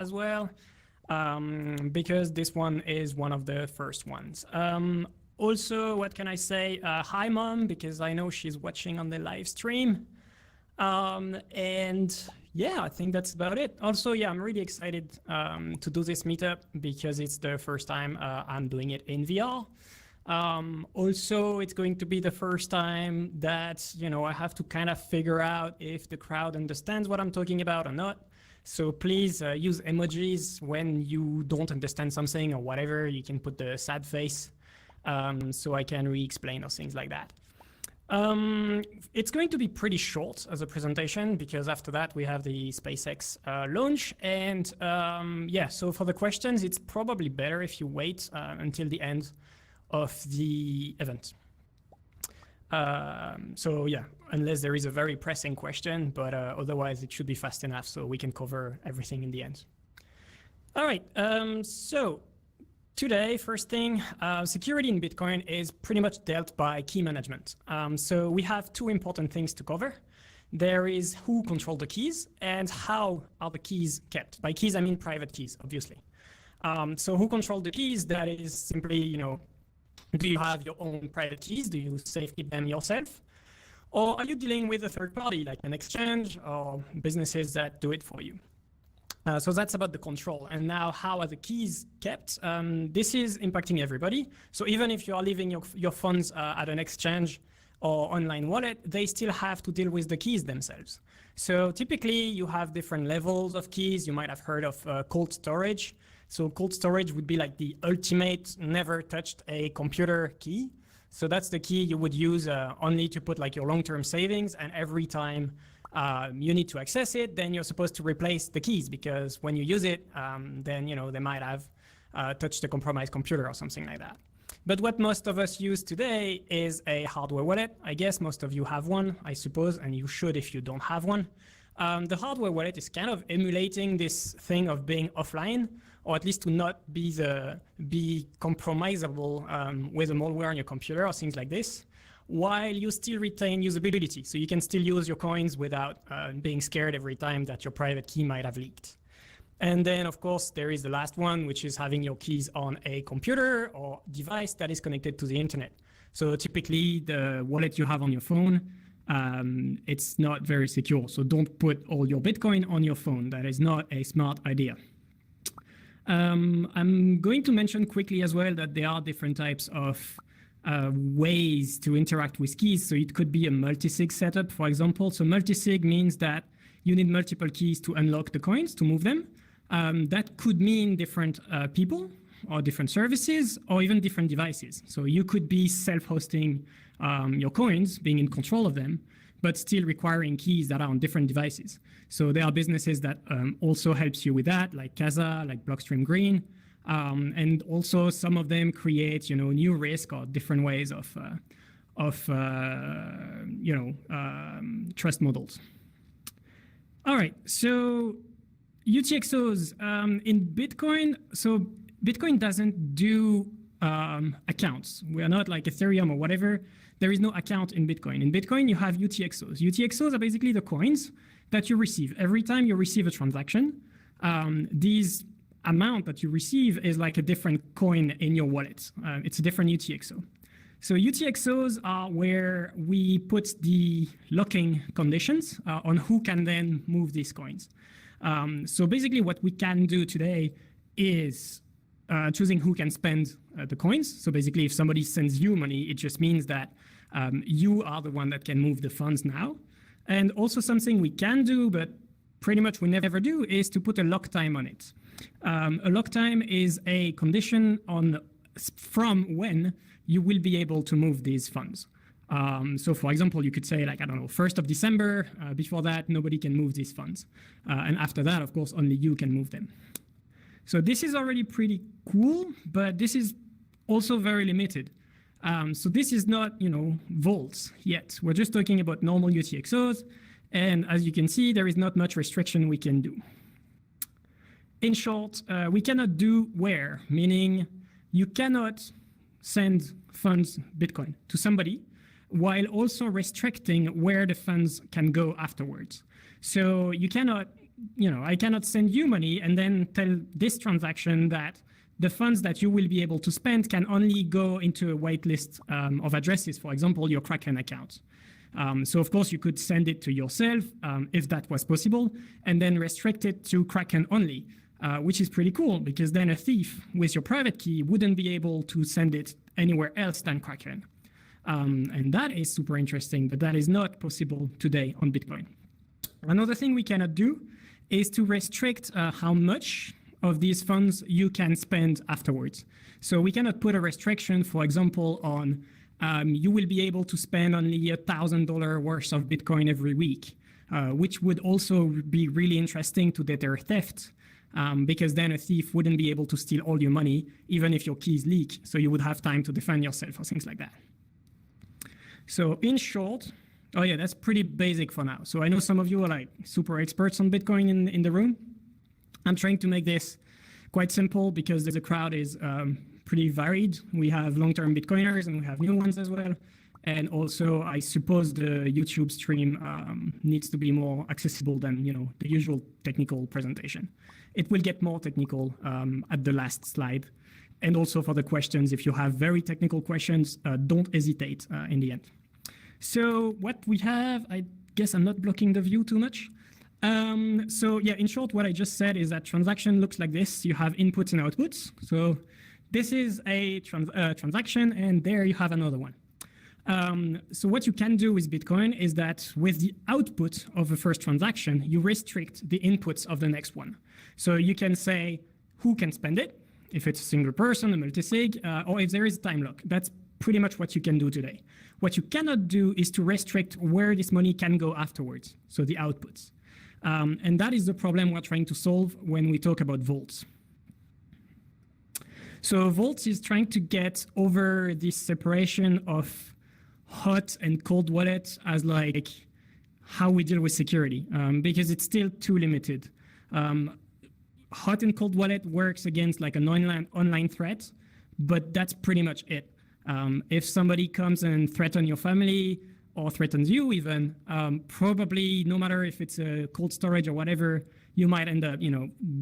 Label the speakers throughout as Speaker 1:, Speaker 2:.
Speaker 1: as well, because this one is one of the first ones. Also, what can I say? Hi, Mom, because I know she's watching on the live stream. And yeah, I think that's about it. Also, yeah, I'm really excited to do this meetup because it's the first time I'm doing it in VR. Also, it's going to be the first time that, I have to kind of figure out if the crowd understands what I'm talking about or not. So please use emojis when you don't understand something or whatever. You can put the sad face so I can re-explain or things like that. It's going to be pretty short as a presentation because after that we have the SpaceX launch. And yeah, so for the questions, it's probably better if you wait until the end of the event. So yeah, unless there is a very pressing question, but otherwise it should be fast enough so we can cover everything in the end. All right, so today, first thing, security in Bitcoin is pretty much dealt by key management. So we have two important things to cover. There is who controls the keys and how are the keys kept. By keys, I mean private keys, obviously. So who controls the keys? That is simply, do you have your own private keys? Do you safekeep them yourself? Or are you dealing with a third party like an exchange or businesses that do it for you? So that's about the control. And now how are the keys kept? This is impacting everybody. So even if you are leaving your funds at an exchange or online wallet, they still have to deal with the keys themselves. So typically you have different levels of keys. You might have heard of cold storage. So cold storage would be like the ultimate never touched a computer key. So that's the key you would use only to put like your long-term savings, and every time you need to access it, then you're supposed to replace the keys because when you use it, then they might have touched a compromised computer or something like that. But what most of us use today is a hardware wallet. I guess most of you have one, I suppose, and you should if you don't have one. The hardware wallet is kind of emulating this thing of being offline, or at least to not be compromisable with a malware on your computer or things like this, while you still retain usability. So you can still use your coins without being scared every time that your private key might have leaked. And then, of course, there is the last one, which is having your keys on a computer or device that is connected to the internet. So typically, the wallet you have on your phone, it's not very secure. So don't put all your Bitcoin on your phone. That is not a smart idea. I'm going to mention quickly as well that there are different types of ways to interact with keys. So it could be a multi-sig setup, for example. So multi-sig means that you need multiple keys to unlock the coins, to move them. That could mean different people or different services or even different devices. So you could be self-hosting your coins, being in control of them, but still requiring keys that are on different devices. So there are businesses that also helps you with that, like Casa, like Blockstream Green. And also some of them create, new risk or different ways of trust models. All right, so UTXOs in Bitcoin. So Bitcoin doesn't do accounts. We are not like Ethereum or whatever. There is no account in Bitcoin. In Bitcoin, you have UTXOs. UTXOs are basically the coins that you receive. Every time you receive a transaction, these amount that you receive is like a different coin in your wallet. It's a different UTXO. So UTXOs are where we put the locking conditions on who can then move these coins. So basically what we can do today is choosing who can spend the coins. So basically if somebody sends you money, it just means that you are the one that can move the funds now. And also something we can do, but pretty much we never do, is to put a lock time on it. A lock time is a condition from when you will be able to move these funds. So for example, you could say like, I don't know, 1st of December, before that, nobody can move these funds. And after that, of course, only you can move them. So this is already pretty cool, but this is also very limited. So this is not, vaults yet. We're just talking about normal UTXOs. And as you can see, there is not much restriction we can do. In short, we cannot do where, meaning you cannot send funds, Bitcoin, to somebody while also restricting where the funds can go afterwards. So you cannot I cannot send you money and then tell this transaction that the funds that you will be able to spend can only go into a waitlist of addresses, for example, your Kraken account. So of course you could send it to yourself if that was possible, and then restrict it to Kraken only, which is pretty cool because then a thief with your private key wouldn't be able to send it anywhere else than Kraken. And that is super interesting, but that is not possible today on Bitcoin. Another thing we cannot do is to restrict how much of these funds you can spend afterwards. So we cannot put a restriction, for example, on you will be able to spend only $1,000 worth of Bitcoin every week, which would also be really interesting to deter theft, because then a thief wouldn't be able to steal all your money, even if your keys leak. So you would have time to defend yourself or things like that. So in short, oh yeah, that's pretty basic for now. So I know some of you are like super experts on Bitcoin in the room. I'm trying to make this quite simple because the crowd is pretty varied. We have long-term Bitcoiners and we have new ones as well. And also, I suppose the YouTube stream needs to be more accessible than the usual technical presentation. It will get more technical at the last slide. And also for the questions, if you have very technical questions, don't hesitate in the end. So what we have, I guess I'm not blocking the view too much. So yeah, in short, what I just said is that transaction looks like this. You have inputs and outputs. So this is a transaction, and there you have another one. So what you can do with Bitcoin is that with the output of the first transaction, you restrict the inputs of the next one. So you can say who can spend it, if it's a single person, a multisig, or if there is a time lock. That's pretty much what you can do today. What you cannot do is to restrict where this money can go afterwards, so the outputs. And that is the problem we're trying to solve when we talk about vaults. So vaults is trying to get over this separation of hot and cold wallets as like how we deal with security, because it's still too limited. Hot and cold wallet works against like an online threat, but that's pretty much it. If somebody comes and threatens your family, or threatens you even, probably no matter if it's a cold storage or whatever, you might end up,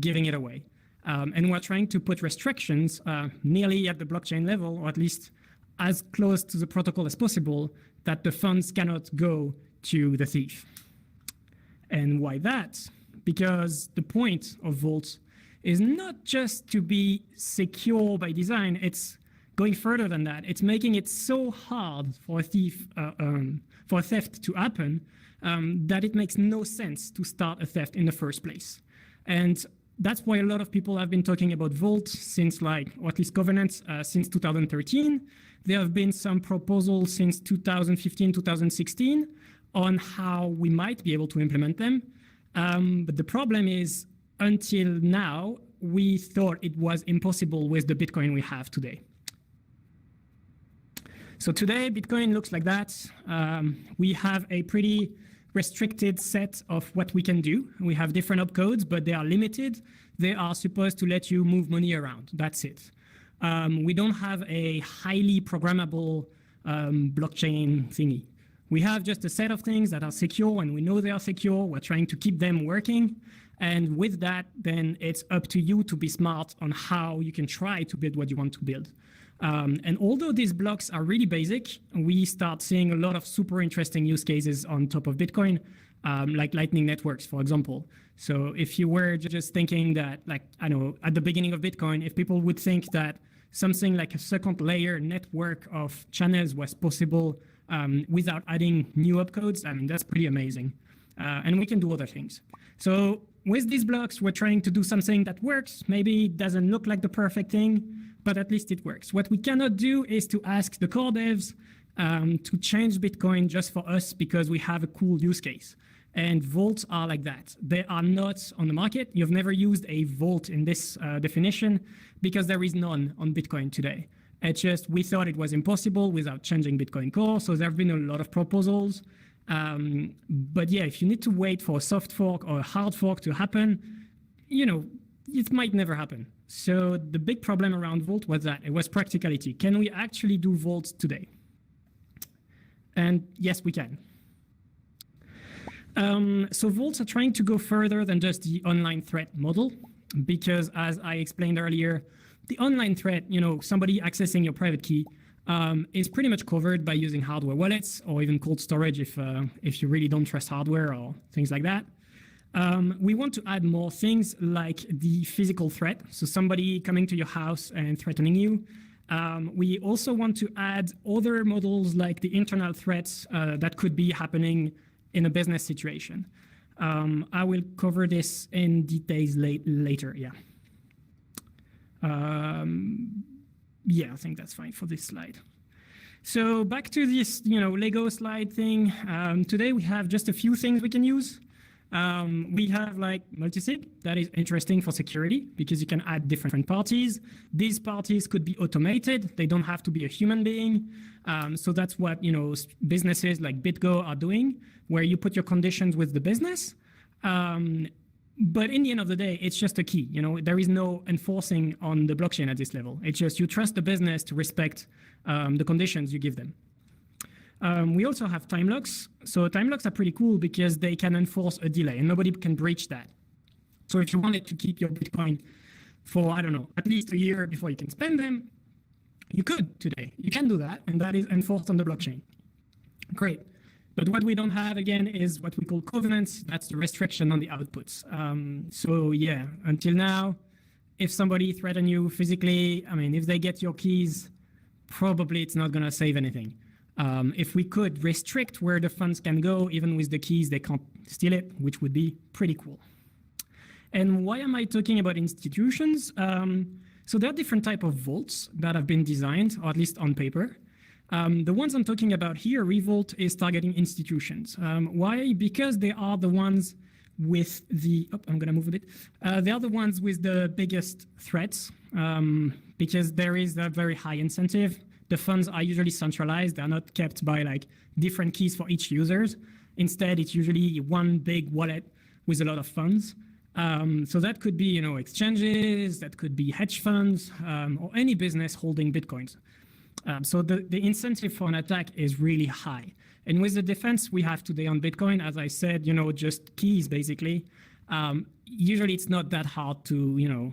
Speaker 1: giving it away. And we're trying to put restrictions nearly at the blockchain level, or at least as close to the protocol as possible, that the funds cannot go to the thief. And why that? Because the point of vaults is not just to be secure by design, it's going further than that. It's making it so hard for a thief, for a theft to happen, that it makes no sense to start a theft in the first place. And that's why a lot of people have been talking about Vault since or at least governance since 2013. There have been some proposals since 2015, 2016 on how we might be able to implement them. But the problem is, until now, we thought it was impossible with the Bitcoin we have today. So today, Bitcoin looks like that. We have a pretty restricted set of what we can do. We have different opcodes, but they are limited. They are supposed to let you move money around. That's it. We don't have a highly programmable blockchain thingy. We have just a set of things that are secure, and we know they are secure. We're trying to keep them working. And with that, then it's up to you to be smart on how you can try to build what you want to build. And although these blocks are really basic, we start seeing a lot of super interesting use cases on top of Bitcoin, like Lightning networks, for example. So if you were just thinking that, at the beginning of Bitcoin, if people would think that something like a second layer network of channels was possible without adding new opcodes, that's pretty amazing. And we can do other things. So with these blocks, we're trying to do something that works. Maybe it doesn't look like the perfect thing, but at least it works. What we cannot do is to ask the core devs to change Bitcoin just for us because we have a cool use case. And vaults are like that. They are not on the market. You've never used a vault in this definition because there is none on Bitcoin today. It's just we thought it was impossible without changing Bitcoin core. So there have been a lot of proposals. But yeah, if you need to wait for a soft fork or a hard fork to happen, it might never happen. So the big problem around Vault was that it was practicality. Can we actually do Vault today? And yes, we can. So vaults are trying to go further than just the online threat model, because as I explained earlier, the online threat, somebody accessing your private key, is pretty much covered by using hardware wallets or even cold storage if you really don't trust hardware or things like that. We want to add more things like the physical threat, so somebody coming to your house and threatening you. We also want to add other models like the internal threats that could be happening in a business situation. I will cover this in details later, yeah. Yeah, I think that's fine for this slide. So back to this, Lego slide thing. Today we have just a few things we can use. We have like multisig, that is interesting for security because you can add different parties. These parties could be automated. They don't have to be a human being. So that's what, businesses like BitGo are doing, where you put your conditions with the business. But in the end of the day, it's just a key. There is no enforcing on the blockchain at this level. It's just you trust the business to respect the conditions you give them. We also have time locks. So time locks are pretty cool because they can enforce a delay and nobody can breach that. So if you wanted to keep your Bitcoin for, I don't know, at least a year before you can spend them, you could today. You can do that, and that is enforced on the blockchain. Great. But what we don't have, again, is what we call covenants. That's the restriction on the outputs. So yeah, until now, if somebody threatens you physically, if they get your keys, probably it's not going to save anything. If we could restrict where the funds can go, even with the keys, they can't steal it, which would be pretty cool. And why am I talking about institutions? So there are different types of vaults that have been designed, or at least on paper. The ones I'm talking about here, Revault, is targeting institutions. Why? Because they are the ones with the, I'm going to move a bit. They are the ones with the biggest threats, because there is a very high incentive. The funds are usually centralized. They're not kept by like different keys for each users. Instead, it's usually one big wallet with a lot of funds. So that could be, exchanges, that could be hedge funds, or any business holding Bitcoins. So the incentive for an attack is really high. And with the defense we have today on Bitcoin, as I said, just keys basically, usually it's not that hard to,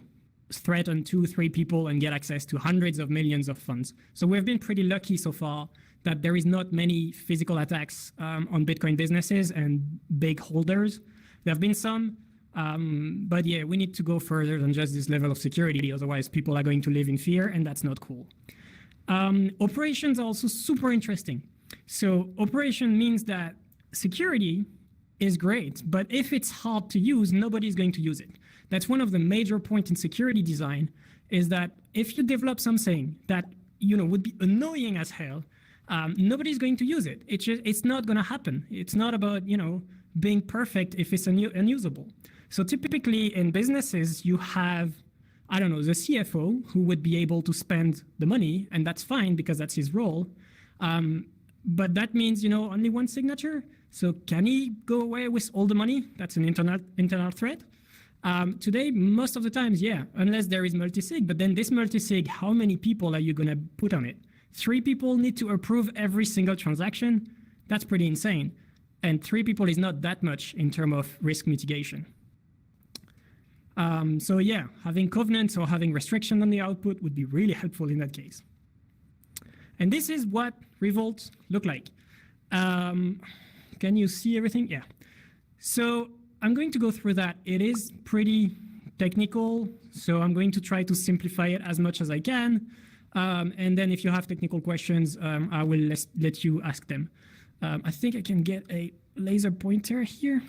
Speaker 1: threaten 2-3 people and get access to hundreds of millions of funds. So we've been pretty lucky so far that there is not many physical attacks on Bitcoin businesses and big holders. There have been some, but yeah, we need to go further than just this level of security. Otherwise, people are going to live in fear, and that's not cool. Operations are also super interesting. So operation means that security is great, but if it's hard to use, nobody's going to use it. That's one of the major points in security design, is that if you develop something that would be annoying as hell, nobody's going to use it. It's not going to happen. It's not about being perfect if it's unusable. So typically in businesses, you have, I don't know, the CFO who would be able to spend the money, and that's fine because that's his role. But that means only one signature. So can he go away with all the money? That's an internal threat. Today, most of the times, yeah, unless there is multisig. But then this multisig, how many people are you going to put on it? 3 people need to approve every single transaction. That's pretty insane. And 3 people is not that much in terms of risk mitigation. So yeah, having covenants or having restriction on the output would be really helpful in that case. And this is what Revault look like. Can you see everything? Yeah. So I'm going to go through that. It is pretty technical, so I'm going to try to simplify it as much as I can. And then if you have technical questions, I will let you ask them. I think I can get a laser pointer here.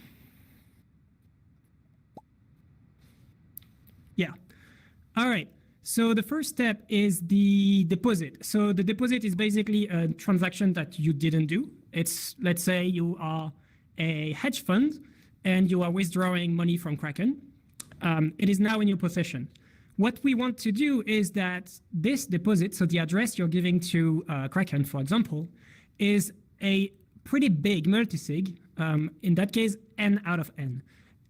Speaker 1: Yeah. All right. So the first step is the deposit. So the deposit is basically a transaction that you didn't do. It's, let's say you are a hedge fund and you are withdrawing money from Kraken. It is now in your possession. What we want to do is that this deposit, so the address you're giving to Kraken, for example, is a pretty big multisig. In that case, n out of n.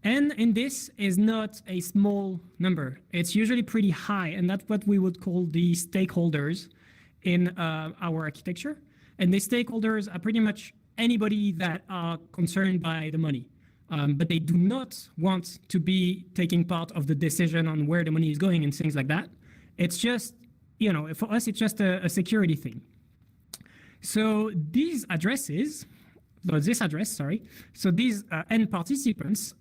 Speaker 1: N in this is not a small number. It's usually pretty high, and that's what we would call the stakeholders in our architecture. And the stakeholders are pretty much anybody that are concerned by the money. but they do not want to be taking part of the decision on where the money is going and things like that. It's just, for us, it's just a security thing. So these addresses, so these end participants,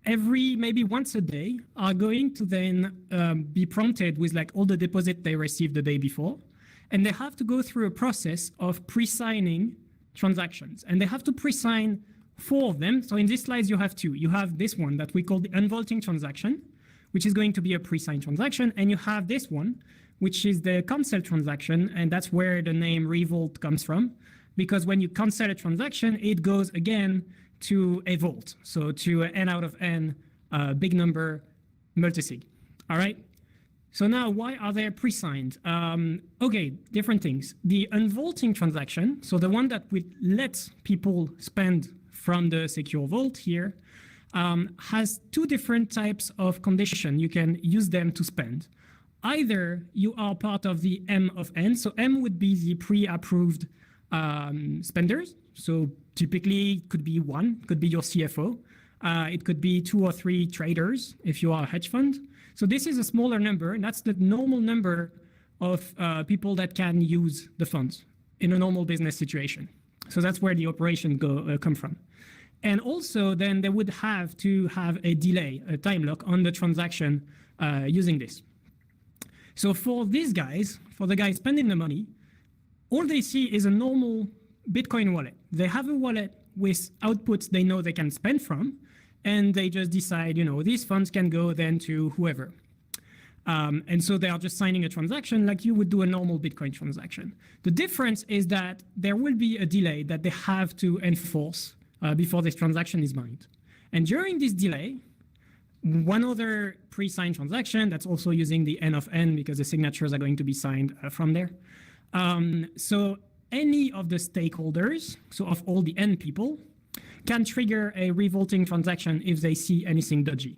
Speaker 1: maybe once a day, are going to then be prompted with like all the deposit they received the day before. And they have to go through a process of pre-signing transactions. And they have to pre-sign 4 of them. So in this slide, you have 2. You have this one that we call the unvaulting transaction, which is going to be a pre-signed transaction. And you have this one, which is the cancel transaction. And that's where the name Revault comes from. Because when you cancel a transaction, it goes again to a vault. So to an n out of n big number multisig. All right. So now, why are they pre-signed? Okay, different things. The unvaulting transaction, so the one that will let people spend from the secure vault here, has 2 different types of condition. You can use them to spend. Either you are part of the M of N, so M would be the pre-approved spenders. So typically, it could be 1, could be your CFO. It could be 2 or 3 traders if you are a hedge fund. So this is a smaller number, and that's the normal number of people that can use the funds in a normal business situation. So that's where the operations come from. And also, then they would have to have a delay, a time lock on the transaction using this. So for these guys, for the guys spending the money, all they see is a normal Bitcoin wallet. They have a wallet with outputs they know they can spend from, and they just decide, these funds can go then to whoever. And so they are just signing a transaction like you would do a normal Bitcoin transaction. The difference is that there will be a delay that they have to enforce before this transaction is mined. And during this delay, one other pre-signed transaction that's also using the N of N because the signatures are going to be signed from there. So any of the stakeholders, so of all the N people, can trigger a revolting transaction if they see anything dodgy.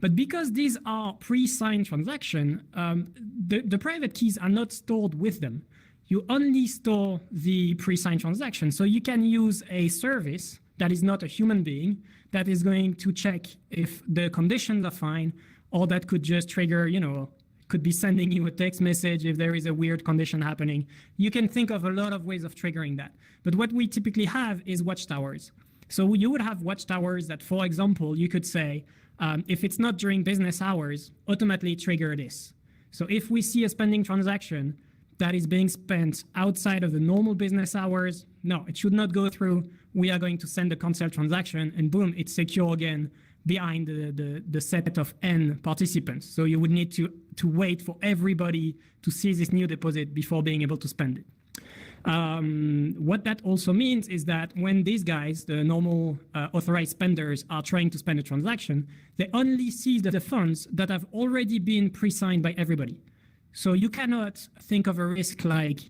Speaker 1: But because these are pre-signed transactions, the private keys are not stored with them. You only store the pre-signed transaction. So you can use a service that is not a human being that is going to check if the conditions are fine, or that could just trigger, could be sending you a text message if there is a weird condition happening. You can think of a lot of ways of triggering that. But what we typically have is watchtowers. So you would have watchtowers that, for example, you could say, if it's not during business hours, automatically trigger this. So if we see a spending transaction that is being spent outside of the normal business hours, no, it should not go through. We are going to send a cancel transaction, and boom, it's secure again behind the set of N participants. So you would need to wait for everybody to see this new deposit before being able to spend it. What that also means is that when these guys, the normal authorized spenders, are trying to spend a transaction, they only see the funds that have already been pre-signed by everybody. So you cannot think of a risk like,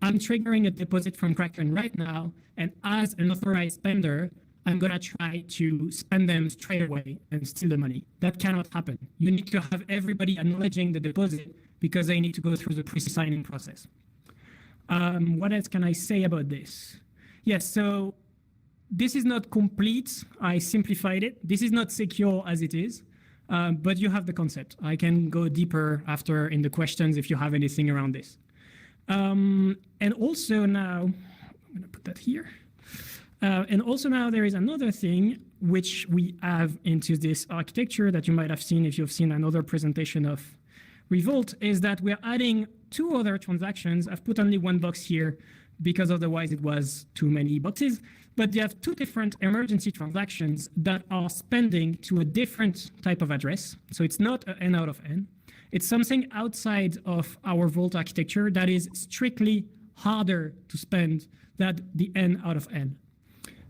Speaker 1: I'm triggering a deposit from Kraken right now, and as an authorized spender, I'm going to try to spend them straight away and steal the money. That cannot happen. You need to have everybody acknowledging the deposit because they need to go through the pre-signing process. What else can I say about this? Yes, so this is not complete. I simplified it. This is not secure as it is, but you have the concept. I can go deeper after in the questions if you have anything around this. And also now, I'm going to put that here. And also now there is another thing which we have into this architecture that you might have seen if you've seen another presentation of Revault, is that we're adding 2 other transactions. I've put only 1 box here because otherwise it was too many boxes. But you have 2 different emergency transactions that are spending to a different type of address. So it's not an N out of N. It's something outside of our Vault architecture that is strictly harder to spend than the N out of N.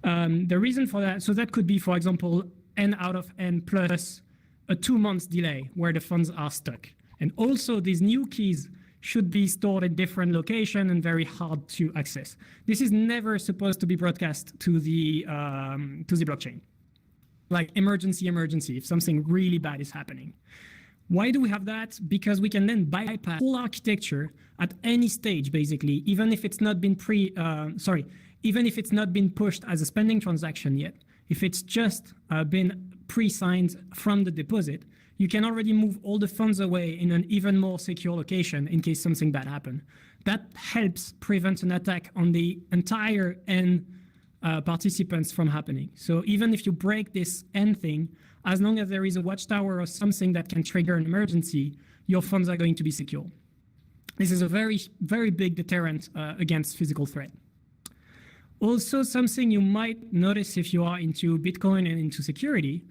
Speaker 1: The reason for that, so that could be, for example, N out of N plus a 2-month delay where the funds are stuck. And also these new keys should be stored in different location and very hard to access. This is never supposed to be broadcast to the blockchain. Like emergency, if something really bad is happening. Why do we have that? Because we can then bypass whole architecture at any stage, basically, even if it's not been even if it's not been pushed as a spending transaction yet. if it's just been pre-signed from the deposit, you can already move all the funds away in an even more secure location in case something bad happens. That helps prevent an attack on the entire N participants from happening. So even if you break this N thing, as long as there is a watchtower or something that can trigger an emergency, your funds are going to be secure. This is a very, very big deterrent against physical threat. Also, something you might notice if you are into Bitcoin and into security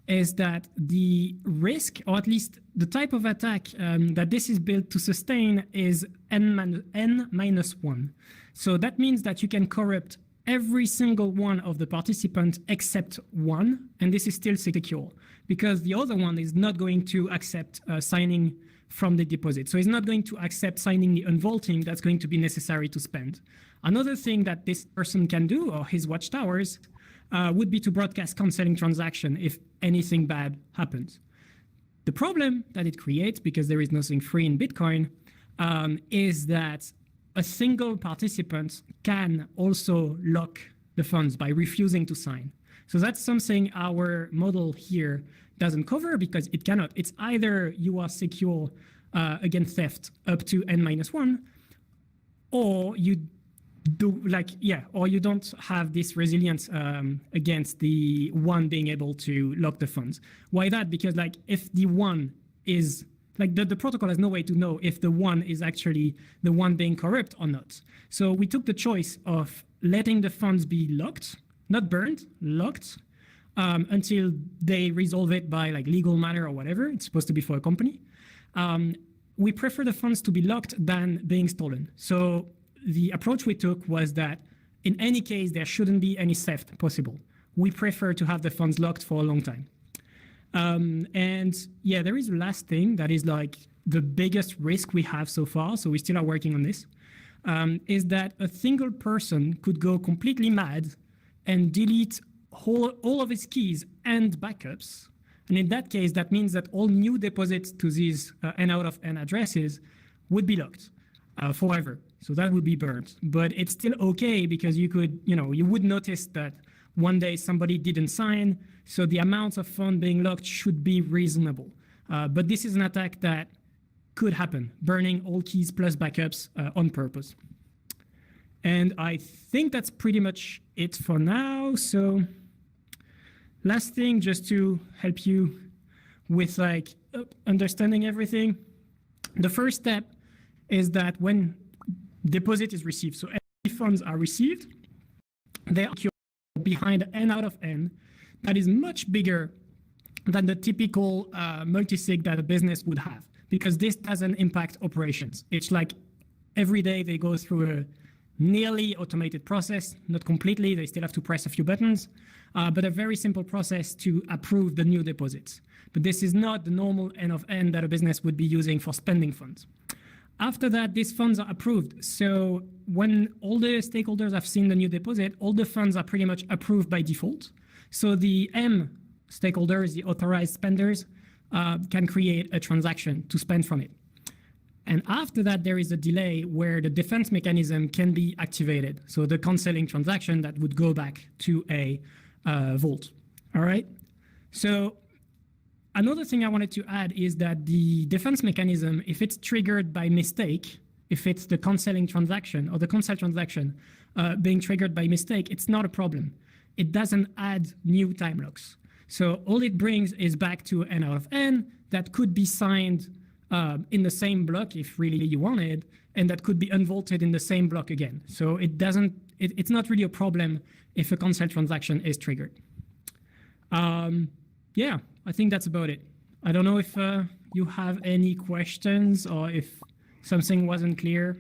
Speaker 1: is that the risk, or at least the type of attack that this is built to sustain, is N-1. So that means that you can corrupt every single one of the participants except one, and this is still secure because the other one is not going to accept signing from the deposit. So it's not going to accept signing the unvaulting that's going to be necessary to spend. Another thing that this person can do, or his watchtowers, would be to broadcast canceling transaction if anything bad happens. The problem that it creates, because there is nothing free in Bitcoin, is that a single participant can also lock the funds by refusing to sign. So that's something our model here doesn't cover because it cannot. It's either you are secure against theft up to N-1, or you do or you don't have this resilience against the one being able to lock the funds. Why that? Because if the one is the protocol has no way to know if the one is actually the one being corrupt or not. So we took the choice of letting the funds be locked, not burned, locked, until they resolve it by legal matter or whatever. It's supposed to be for a company. We prefer the funds to be locked than being stolen. So the approach we took was that in any case, there shouldn't be any theft possible. We prefer to have the funds locked for a long time. And yeah, there is a last thing that is the biggest risk we have so far, so we still are working on this, is that a single person could go completely mad and delete all of his keys and backups. And in that case, that means that all new deposits to these N out of N addresses would be locked forever. So that would be burned. But it's still okay because you could, you would notice that one day somebody didn't sign, so the amount of fund being locked should be reasonable. But this is an attack that could happen, burning all keys plus backups on purpose. And I think that's pretty much it for now. So last thing, just to help you with understanding everything. The first step is that when deposit is received, so any funds are received, they are behind N out of N that is much bigger than the typical multisig that a business would have, because this doesn't impact operations. It's every day they go through a nearly automated process, not completely, they still have to press a few buttons, but a very simple process to approve the new deposits. But this is not the normal N of N that a business would be using for spending funds. After that, these funds are approved. So when all the stakeholders have seen the new deposit, all the funds are pretty much approved by default. So the M stakeholders, the authorized spenders, can create a transaction to spend from it. And after that, there is a delay where the defense mechanism can be activated. So the canceling transaction that would go back to a vault. All right. So another thing I wanted to add is that the defense mechanism, if it's triggered by mistake, if it's the canceling transaction or the cancel transaction being triggered by mistake, it's not a problem. It doesn't add new time locks. So all it brings is back to N out of N that could be signed in the same block if really you wanted, and that could be unvaulted in the same block again. So it's not really a problem if a cancel transaction is triggered. Yeah, I think that's about it. I don't know if you have any questions or if something wasn't clear.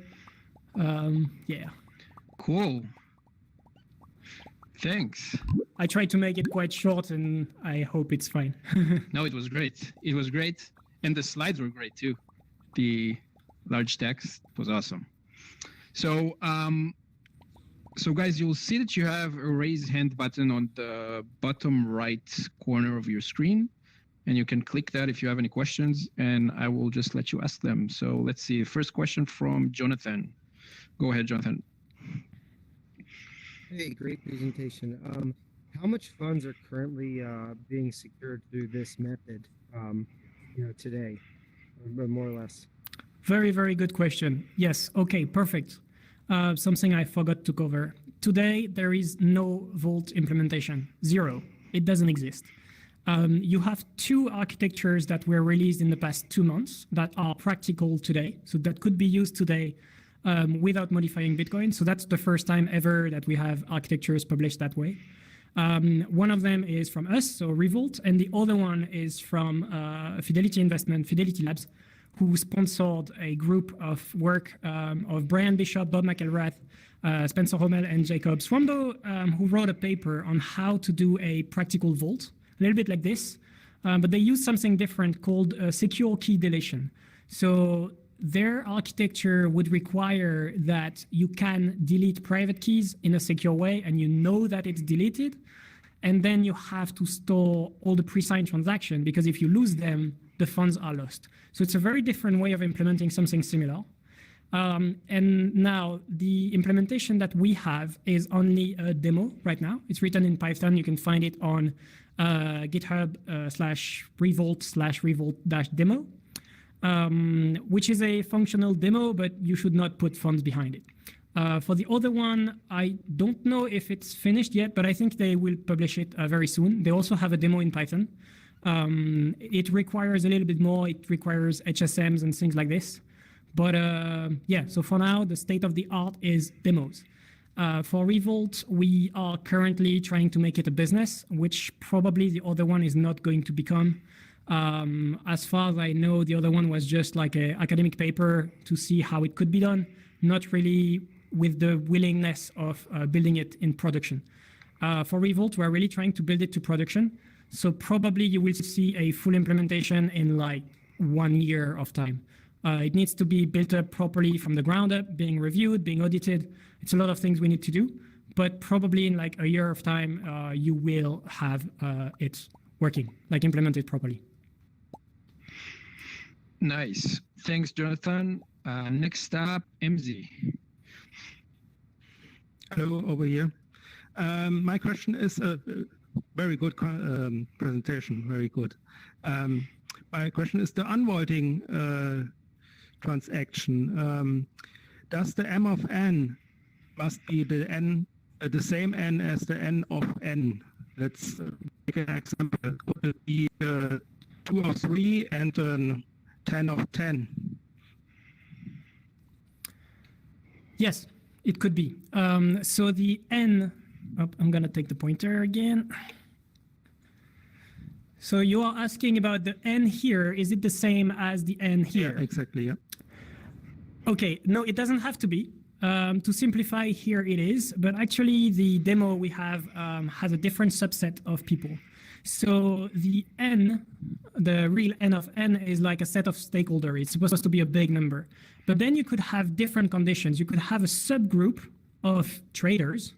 Speaker 1: Yeah.
Speaker 2: Cool. Thanks.
Speaker 1: I tried to make it quite short and I hope it's fine.
Speaker 2: No, it was great. It was great. And the slides were great too. The large text was awesome. So, so guys, you'll see that you have a raise hand button on the bottom right corner of your screen. And you can click that if you have any questions, and I will just let you ask them. So let's see. First question from Jonathan. Go ahead, Jonathan.
Speaker 3: Hey, great presentation. How much funds are currently being secured through this method, today, or more or less?
Speaker 1: Very, very good question. Yes. Okay, perfect. Something I forgot to cover. Today, there is no Vault implementation. Zero. It doesn't exist. You have two architectures that were released in the past 2 months that are practical today. So that could be used today without modifying Bitcoin. So that's the first time ever that we have architectures published that way. One of them is from us, so Revault, and the other one is from Fidelity Investment, Fidelity Labs, who sponsored a group of work of Brian Bishop, Bob McElrath, Spencer Rommel, and Jacob Swambo, who wrote a paper on how to do a practical vault, a little bit like this, but they used something different called secure key deletion. So their architecture would require that you can delete private keys in a secure way, and you know that it's deleted, and then you have to store all the pre-signed transaction, because if you lose them, the funds are lost. So it's a very different way of implementing something similar. And now the implementation that we have is only a demo right now. It's written in Python. You can find it on GitHub /revolt/revolt-demo, which is a functional demo, but you should not put funds behind it. For the other one, I don't know if it's finished yet, but I think they will publish it very soon. They also have a demo in Python. It requires a little bit more. It requires HSMs and things like this. But yeah, so for now, the state of the art is demos. For Revolt, we are currently trying to make it a business, which probably the other one is not going to become. As far as I know, the other one was just like an academic paper to see how it could be done, not really with the willingness of building it in production. For Revolt, we're really trying to build it to production. So probably you will see a full implementation in like 1 year of time. It needs to be built up properly from the ground up, being reviewed, being audited. It's a lot of things we need to do, but probably in like a year of time, you will have it working, like implemented properly.
Speaker 2: Nice. Thanks, Jonathan. Next up, MZ.
Speaker 4: Hello, over here. My question is a very good presentation, very good. My question is the unvoiding transaction. Does the M of n must be the n, the same n as the n of n? Let's take an example. Could it be 2 of 3 and 10 of 10?
Speaker 1: Yes, it could be. So the n, I'm going to take the pointer again. So you are asking about the n here. Is it the same as the n here?
Speaker 4: Yeah, exactly, yeah.
Speaker 1: Okay, no, it doesn't have to be. To simplify, here it is. But actually, the demo we have has a different subset of people. So the n, the real n of n, is like a set of stakeholders. It's supposed to be a big number. But then you could have different conditions. You could have a subgroup of traders,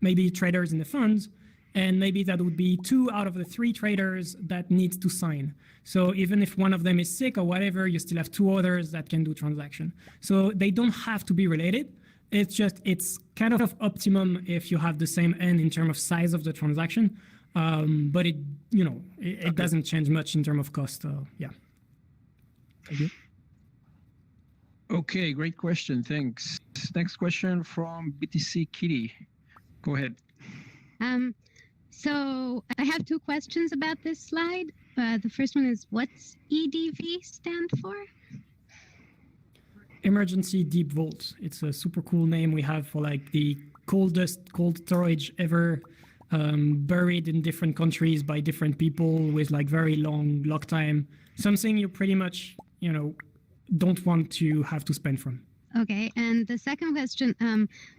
Speaker 1: maybe traders in the funds, and maybe that would be 2 out of the 3 traders that needs to sign. So even if one of them is sick or whatever, you still have 2 others that can do transaction. So they don't have to be related. It's just, it's kind of optimum if you have the same n in terms of size of the transaction. But it, you know, it doesn't change much in terms of cost. Yeah.
Speaker 4: Thank you.
Speaker 2: Okay, great question. Thanks. Next question from BTC Kitty. Go ahead.
Speaker 5: So I have 2 questions about this slide. The first one is, what's EDV stand for?
Speaker 1: Emergency Deep Vault. It's a super cool name we have for like the coldest cold storage ever, buried in different countries by different people with like very long lock time. Something you pretty much, you know, don't want to have to spend from.
Speaker 5: Okay, and the second question,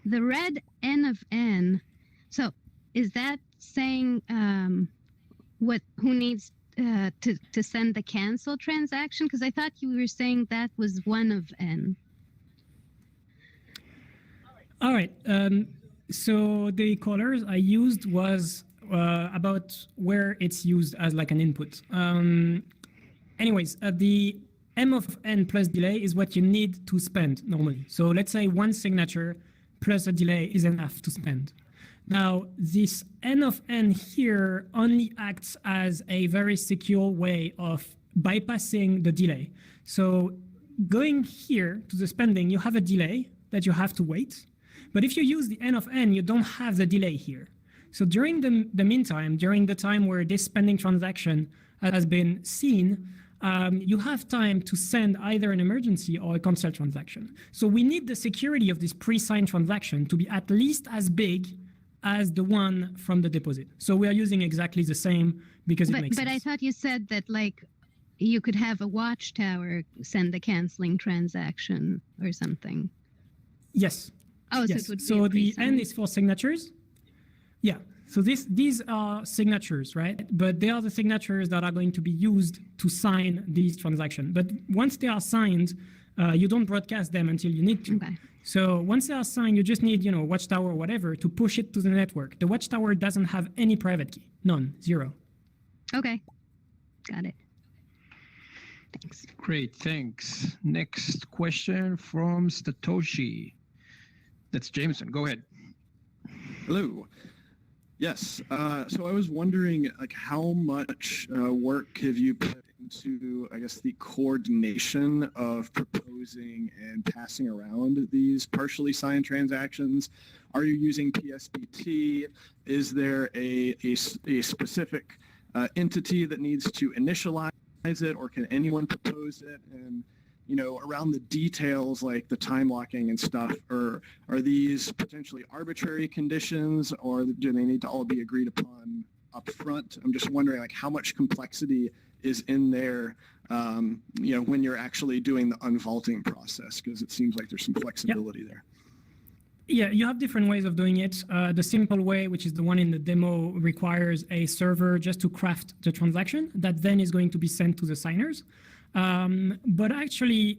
Speaker 5: the red n of n. So is that saying who needs to send the cancel transaction? Because I thought you were saying that was 1 of n.
Speaker 1: All right. So the colors I used was about where it's used as like an input. Anyways, the M of n plus delay is what you need to spend normally. So let's say 1 signature plus a delay is enough to spend. Now, this n of n here only acts as a very secure way of bypassing the delay. So going here to the spending, you have a delay that you have to wait. But if you use the n of n, you don't have the delay here. So during the meantime, during the time where this spending transaction has been seen, you have time to send either an emergency or a cancel transaction. So we need the security of this pre-signed transaction to be at least as big as the one from the deposit. So we are using exactly the same because it makes sense.
Speaker 5: But I thought you said that like you could have a watchtower send a canceling transaction or something.
Speaker 1: Yes.
Speaker 5: Oh,
Speaker 1: yes.
Speaker 5: so it would be
Speaker 1: so
Speaker 5: a
Speaker 1: the N
Speaker 5: pre-signed.
Speaker 1: is for signatures. Yeah. So these are signatures, right? But they are the signatures that are going to be used to sign these transactions. But once they are signed, you don't broadcast them until you need to.
Speaker 5: Okay.
Speaker 1: So once they are signed, you just need, watchtower or whatever to push it to the network. The watchtower doesn't have any private key. None. Zero.
Speaker 5: Okay. Got it. Thanks.
Speaker 2: Great, thanks. Next question from Satoshi. That's Jameson. Go ahead.
Speaker 6: Hello. Yes. So I was wondering, like, how much work have you put into, I guess, the coordination of proposing and passing around these partially signed transactions? Are you using PSBT? Is there a specific entity that needs to initialize it, or can anyone propose it? And around the details like the time locking and stuff, are these potentially arbitrary conditions, or do they need to all be agreed upon up front? I'm just wondering, like, how much complexity is in there, when you're actually doing the unvaulting process, because it seems like there's some flexibility there.
Speaker 1: Yeah, you have different ways of doing it. The simple way, which is the one in the demo, requires a server just to craft the transaction that then is going to be sent to the signers. But actually,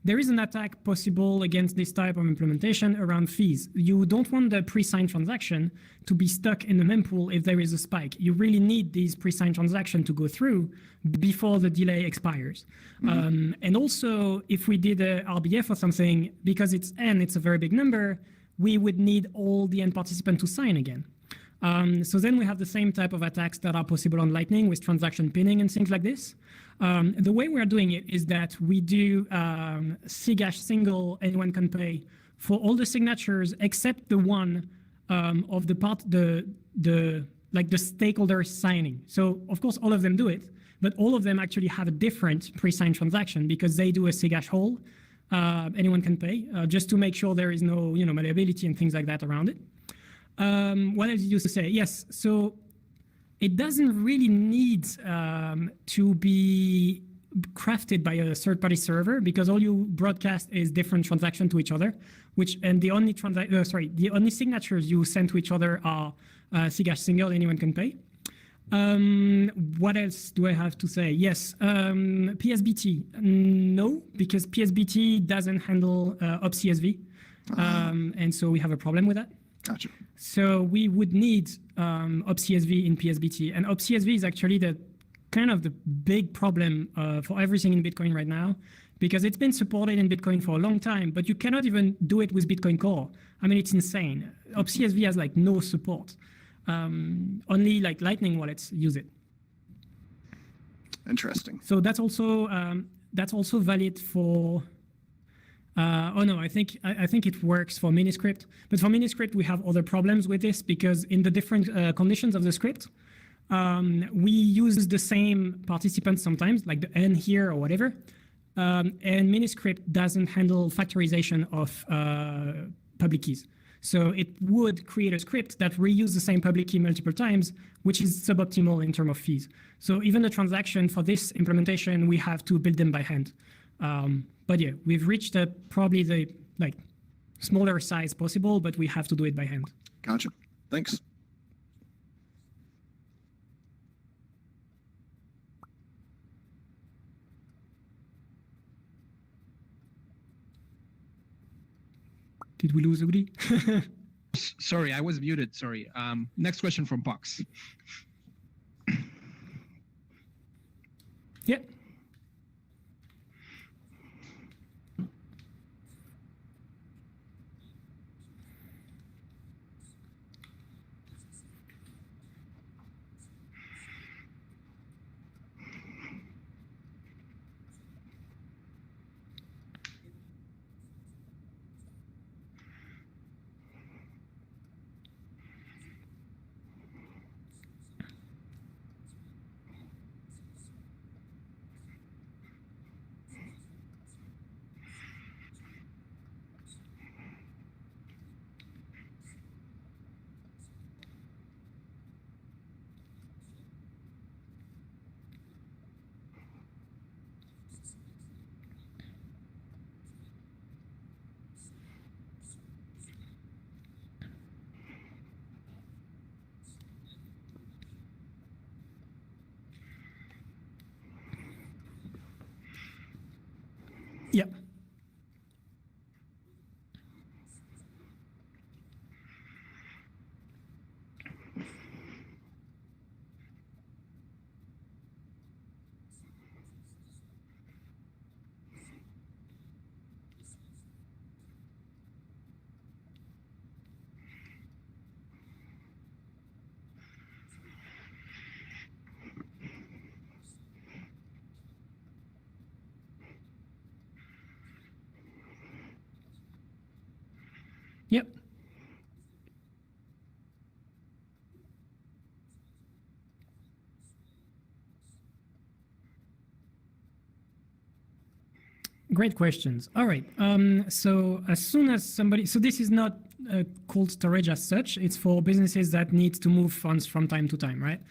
Speaker 1: there is an attack possible against this type of implementation around fees. You don't want the pre-signed transaction to be stuck in the mempool if there is a spike. You really need these pre-signed transactions to go through before the delay expires. Mm-hmm. And also, if we did a RBF or something, because it's N, it's a very big number, we would need all the N participants to sign again. So then we have the same type of attacks that are possible on Lightning with transaction pinning and things like this. The way we are doing it is that we do SIGASH single anyone can pay for all the signatures except the one of the part the stakeholder signing. So of course all of them do it, but all of them actually have a different pre-signed transaction because they do a SIGASH whole anyone can pay just to make sure there is no malleability and things like that around it. What else did you say? Yes, so it doesn't really need to be crafted by a third-party server because all you broadcast is different transactions to each other, the only signatures you send to each other are SIGASH single, anyone can pay. What else do I have to say? Yes, PSBT, no, because PSBT doesn't handle OpCSV, and so we have a problem with that.
Speaker 6: Gotcha.
Speaker 1: So we would need OpCSV in PSBT, and OpCSV is actually the big problem for everything in Bitcoin right now, because it's been supported in Bitcoin for a long time, but you cannot even do it with Bitcoin Core. I mean, it's insane. OpCSV has no support. Only Lightning wallets use it.
Speaker 6: Interesting.
Speaker 1: So that's also valid for. I think it works for Miniscript, but for Miniscript we have other problems with this because in the different conditions of the script, we use the same participants sometimes, like the N here or whatever, and Miniscript doesn't handle factorization of public keys. So it would create a script that reuse the same public key multiple times, which is suboptimal in terms of fees. So even the transaction for this implementation, we have to build them by hand. But yeah, we've reached probably the smaller size possible, but we have to do it by hand.
Speaker 6: Gotcha. Thanks.
Speaker 1: Did we lose Udi?
Speaker 2: Sorry, I was muted. Sorry. Next question from Pox.
Speaker 1: Yeah. Yeah. Yep. Great questions. All right. So as soon as somebody, so this is not cold storage as such. It's for businesses that need to move funds from time to time, right?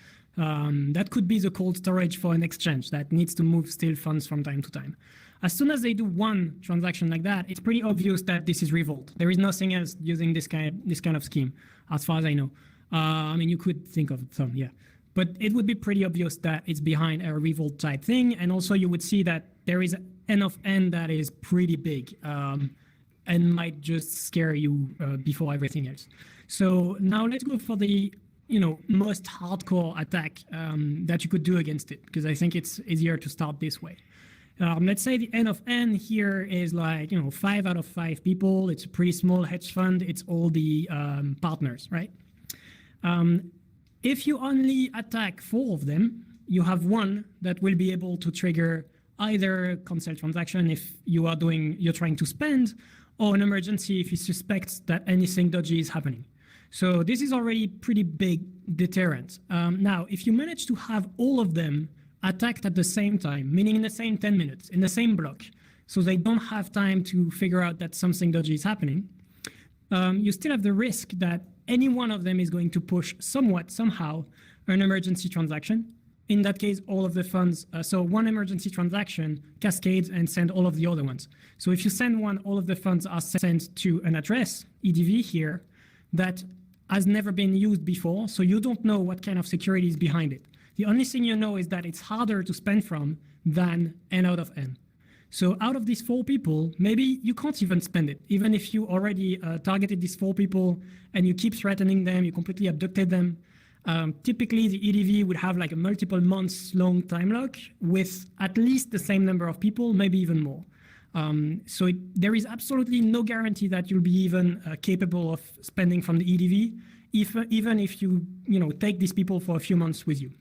Speaker 1: That could be the cold storage for an exchange that needs to move still funds from time to time. As soon as they do one transaction like that, it's pretty obvious that this is Revault. There is nothing else using this kind of scheme, as far as I know. I mean, you could think of some, yeah. But it would be pretty obvious that it's behind a Revault type thing. And also you would see that there is n of n that is pretty big and might just scare you before everything else. So now let's go for the most hardcore attack that you could do against it, because I think it's easier to start this way. Let's say the n of n here is like 5 out of 5 people. It's a pretty small hedge fund. It's all the partners, right? If you only attack 4 of them, you have one that will be able to trigger either cancel transaction if you're trying to spend, or an emergency if you suspect that anything dodgy is happening. So this is already pretty big deterrent. Now, if you manage to have all of them attacked at the same time, meaning in the same 10 minutes, in the same block, so they don't have time to figure out that something dodgy is happening, you still have the risk that any one of them is going to push somehow, an emergency transaction. In that case, all of the funds, so one emergency transaction cascades and send all of the other ones. So if you send one, all of the funds are sent to an address, EDV here, that has never been used before, so you don't know what kind of security is behind it. The only thing you know is that it's harder to spend from than n out of n. So out of these 4 people, maybe you can't even spend it. Even if you already targeted these 4 people and you keep threatening them, you completely abducted them. Typically, the EDV would have like a multiple months long time lock with at least the same number of people, maybe even more. So there is absolutely no guarantee that you'll be even capable of spending from the EDV, even if you take these people for a few months with you.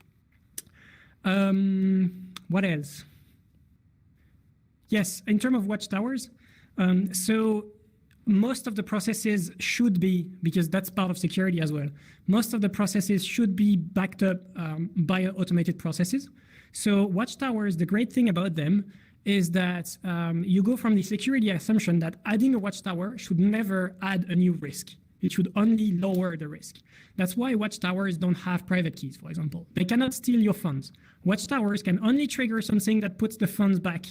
Speaker 1: What else? Yes, in terms of watchtowers, so most of the processes should be, because that's part of security as well, most of the processes should be backed up by automated processes. So watchtowers, the great thing about them is that you go from the security assumption that adding a watchtower should never add a new risk. It should only lower the risk. That's why watchtowers don't have private keys, for example. They cannot steal your funds. Watchtowers can only trigger something that puts the funds back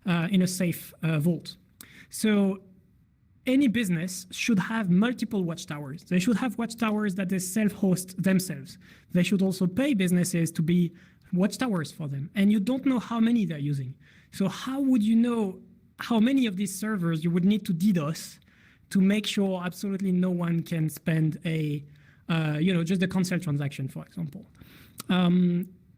Speaker 1: in a safe vault. So any business should have multiple watchtowers. They should have watchtowers that they self-host themselves. They should also pay businesses to be watchtowers for them. And you don't know how many they're using. So how would you know how many of these servers you would need to DDoS to make sure absolutely no one can spend just a cancel transaction, for example?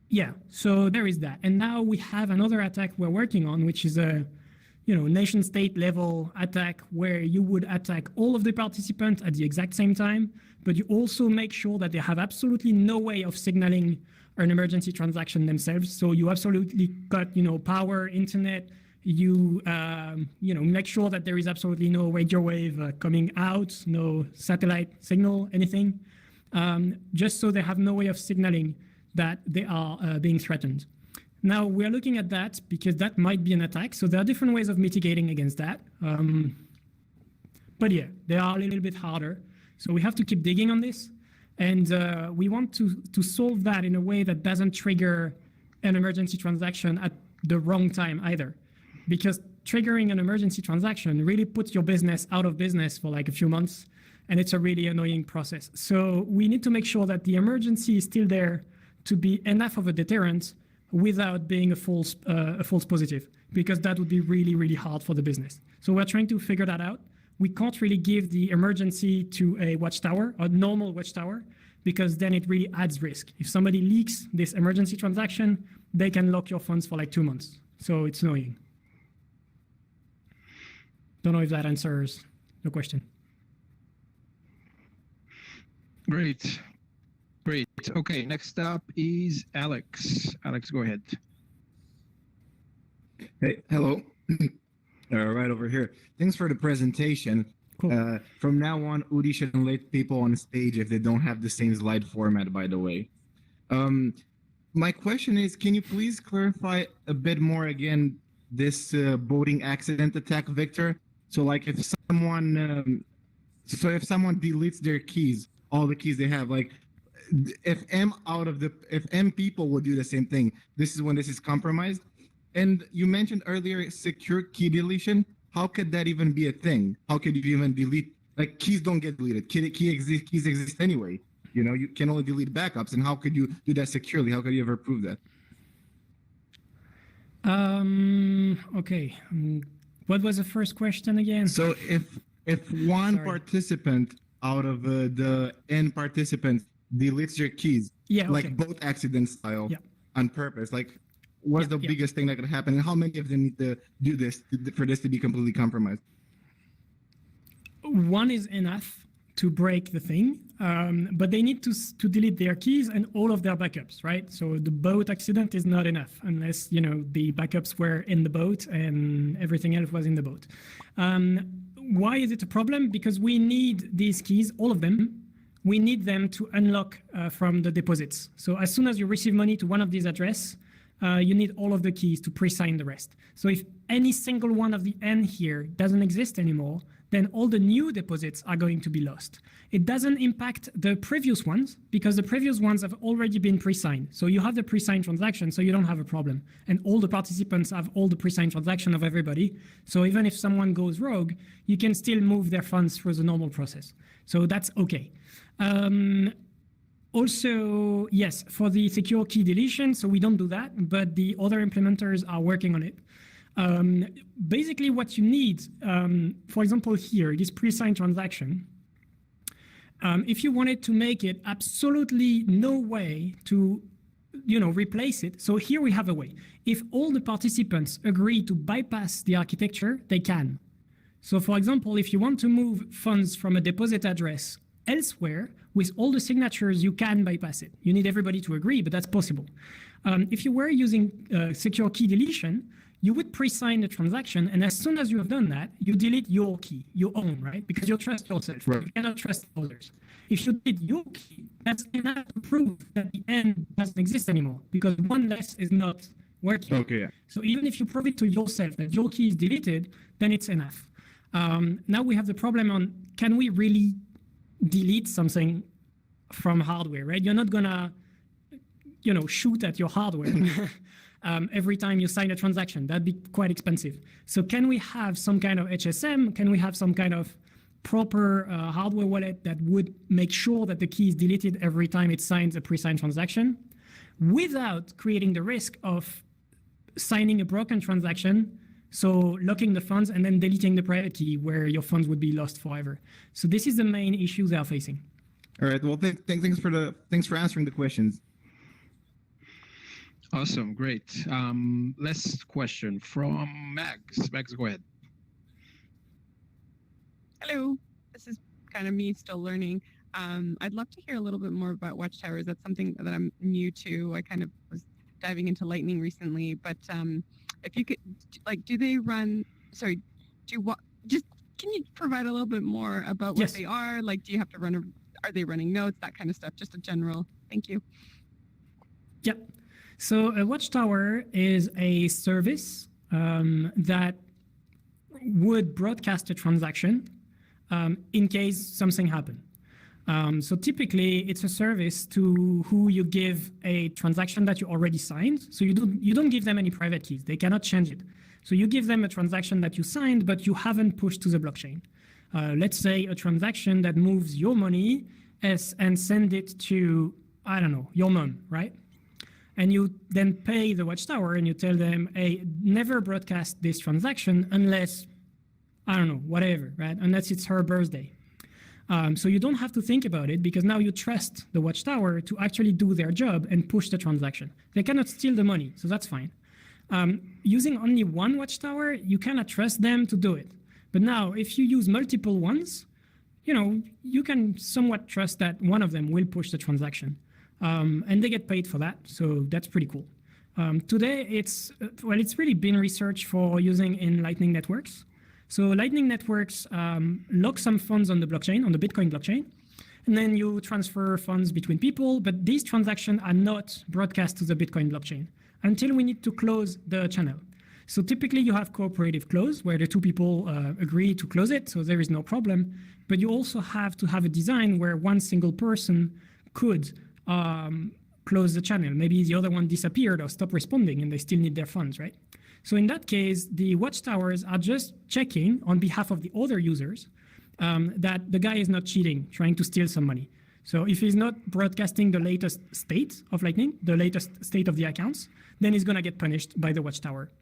Speaker 1: Yeah, so there is that. And now we have another attack we're working on, which is a nation state level attack where you would attack all of the participants at the exact same time, but you also make sure that they have absolutely no way of signaling an emergency transaction themselves. So you absolutely cut, power, internet, you make sure that there is absolutely no radio wave coming out, no satellite signal, anything, just so they have no way of signaling that they are being threatened. Now, we're looking at that because that might be an attack. So there are different ways of mitigating against that. But yeah, they are a little bit harder. So we have to keep digging on this. And we want to solve that in a way that doesn't trigger an emergency transaction at the wrong time either. Because triggering an emergency transaction really puts your business out of business for like a few months. And it's a really annoying process. So we need to make sure that the emergency is still there to be enough of a deterrent without being a false positive, because that would be really, really hard for the business. So we're trying to figure that out. We can't really give the emergency to a watchtower, a normal watchtower, because then it really adds risk. If somebody leaks this emergency transaction, they can lock your funds for like 2 months. So it's annoying. Don't know if that answers the question.
Speaker 2: Great. Great. Okay, next up is Alex. Alex, go ahead.
Speaker 7: Hey, hello. Right over here. Thanks for the presentation.
Speaker 1: Cool.
Speaker 7: From now on, Udi shouldn't let people on stage if they don't have the same slide format, by the way. My question is, can you please clarify a bit more again this boating accident attack, Victor? So like if someone deletes their keys, all the keys they have, like if M people would do the same thing, this is when this is compromised. And you mentioned earlier secure key deletion. How could that even be a thing? How could you even delete? Like keys don't get deleted. Keys exist anyway. You know, you can only delete backups. And how could you do that securely? How could you ever prove that?
Speaker 1: Okay. What was the first question again?
Speaker 7: So if one
Speaker 1: Sorry.
Speaker 7: participant out of the N participants deletes your keys,
Speaker 1: Yeah, okay.
Speaker 7: like boat accident style,
Speaker 1: Yeah.
Speaker 7: on purpose, like what's the biggest thing that could happen, and how many of them need to do this for this to be completely compromised?
Speaker 1: One is enough to break the thing, but they need to delete their keys and all of their backups, right? So the boat accident is not enough unless, you know, the backups were in the boat and everything else was in the boat. Why is it a problem? Because we need these keys, all of them. We need them to unlock from the deposits. So as soon as you receive money to one of these addresses, you need all of the keys to pre-sign the rest. So if any single one of the N here doesn't exist anymore, then all the new deposits are going to be lost. It doesn't impact the previous ones because the previous ones have already been pre-signed. So you have the pre-signed transaction, so you don't have a problem. And all the participants have all the pre-signed transaction of everybody. So even if someone goes rogue, you can still move their funds through the normal process. So that's okay. Also, yes, for the secure key deletion, so we don't do that, but the other implementers are working on it. Basically what you need, for example here, this pre-signed transaction, if you wanted to make it absolutely no way to, you know, replace it. So here we have a way. If all the participants agree to bypass the architecture, they can. So for example, if you want to move funds from a deposit address elsewhere, with all the signatures, you can bypass it. You need everybody to agree, but that's possible. If you were using secure key deletion, you would pre-sign the transaction, and as soon as you have done that, you delete your key, your own, right? Because you trust yourself. Right. You cannot trust others. If you delete your key, that's enough to prove that the N doesn't exist anymore, because one less is not working.
Speaker 7: Okay. Yeah.
Speaker 1: So even if you prove it to yourself that your key is deleted, then it's enough. Now we have the problem on, can we really delete something from hardware, right? You're not gonna, you know, shoot at your hardware every time you sign a transaction. That'd be quite expensive. So can we have some kind of HSM? Can we have some kind of proper hardware wallet that would make sure that the key is deleted every time it signs a pre-signed transaction without creating the risk of signing a broken transaction, so locking the funds and then deleting the private key where your funds would be lost forever. So this is the main issue they are facing.
Speaker 7: All right. Well, thanks for answering the questions.
Speaker 2: Awesome, great. Last question from Max. Max, go ahead.
Speaker 8: Hello, this is kind of me still learning. I'd love to hear a little bit more about watchtowers. That's something that I'm new to. I kind of was diving into Lightning recently, but if you could, like, do they run? Sorry, just can you provide a little bit more about what they are? Like, do you have to run? Are they running nodes? That kind of stuff. Just a general. Thank you.
Speaker 1: Yep. So a watchtower is a service that would broadcast a transaction in case something happened. So typically, it's a service to who you give a transaction that you already signed. So you don't give them any private keys. They cannot change it. So you give them a transaction that you signed, but you haven't pushed to the blockchain. Let's say a transaction that moves your money and send it to, I don't know, your mom, right? and you then pay the watchtower and you tell them, hey, never broadcast this transaction unless, I don't know, whatever, right? Unless it's her birthday. So you don't have to think about it because now you trust the watchtower to actually do their job and push the transaction. They cannot steal the money, so that's fine. Using only one watchtower, you cannot trust them to do it. But now, if you use multiple ones, you can somewhat trust that one of them will push the transaction. And they get paid for that, so that's pretty cool. Today, it's really been researched for using in Lightning networks. So Lightning networks lock some funds on the blockchain, on the Bitcoin blockchain, and then you transfer funds between people, but these transactions are not broadcast to the Bitcoin blockchain until we need to close the channel. So typically you have cooperative close where the two people agree to close it, so there is no problem. But you also have to have a design where one single person could close the channel. Maybe the other one disappeared or stopped responding and they still need their funds, right? So in that case, the watchtowers are just checking on behalf of the other users that the guy is not cheating, trying to steal some money. So if he's not broadcasting the latest state of Lightning, the latest state of the accounts, then he's going to get punished by the watchtower.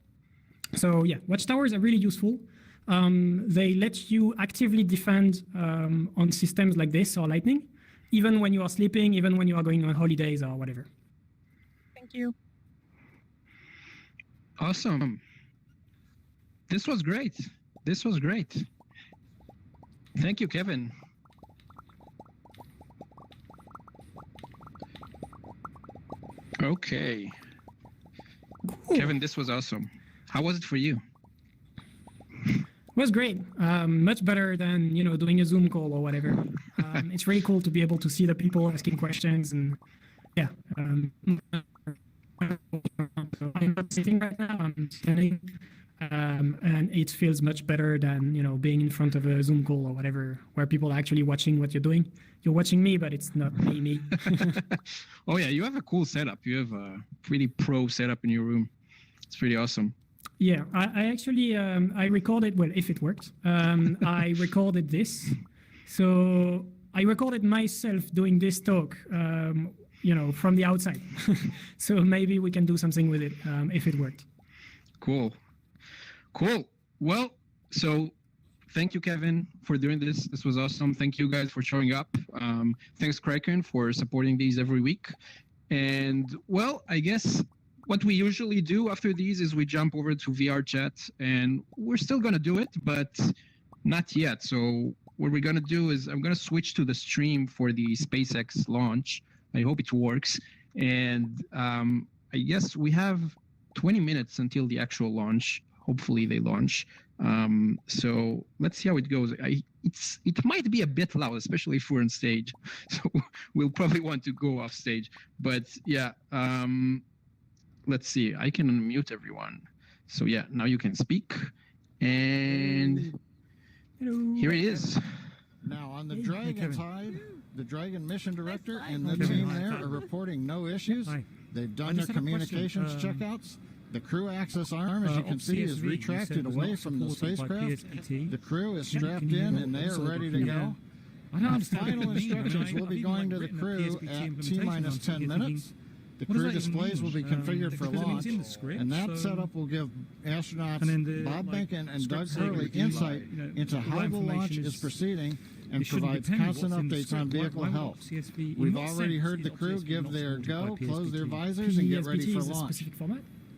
Speaker 1: So yeah, watchtowers are really useful. They let you actively defend on systems like this or Lightning, even when you are sleeping, even when you are going on holidays or whatever.
Speaker 8: Thank you.
Speaker 2: Awesome. This was great. This was great. Thank you, Kevin. Okay.
Speaker 1: Cool.
Speaker 2: Kevin, this was awesome. How was it for you?
Speaker 1: It was great. Much better than doing a Zoom call or whatever. It's really cool to be able to see the people asking questions and yeah. I'm not sitting right now. I'm standing, and it feels much better than being in front of a Zoom call or whatever, where people are actually watching what you're doing. You're watching me, but it's not me.
Speaker 2: Oh yeah, you have a cool setup. You have a pretty pro setup in your room. It's pretty awesome.
Speaker 1: Yeah, I actually I recorded, well, if it works, I recorded this. So I recorded myself doing this talk, from the outside. So maybe we can do something with it if it worked.
Speaker 2: Cool. Well, so thank you, Kevin, for doing this. This was awesome. Thank you guys for showing up. Thanks, Kraken, for supporting these every week. And well, I guess what we usually do after these is we jump over to VR chat, and we're still going to do it, but not yet. So what we're going to do is I'm going to switch to the stream for the SpaceX launch. I hope it works. And I guess we have 20 minutes until the actual launch. Hopefully they launch. So let's see how it goes. It might be a bit loud, especially if we're on stage. So we'll probably want to go off stage. But yeah, let's see. I can unmute everyone. So yeah, now you can speak. And
Speaker 1: Hello.
Speaker 2: Here he is.
Speaker 9: Now on the Dragon side, the Dragon mission director and the team there are reporting no issues. They've done their communications checkouts. The crew access arm, as you can see, is retracted away from the spacecraft. The crew is strapped in and they are ready to go. Final instructions will be going to the crew at T-minus 10 minutes. The crew displays will be configured for launch, and that setup will give astronauts Bob Behnken and Doug Hurley insight into how the launch is proceeding and provides constant updates on vehicle health. We've already heard the crew give their go, close their visors, and get ready for launch.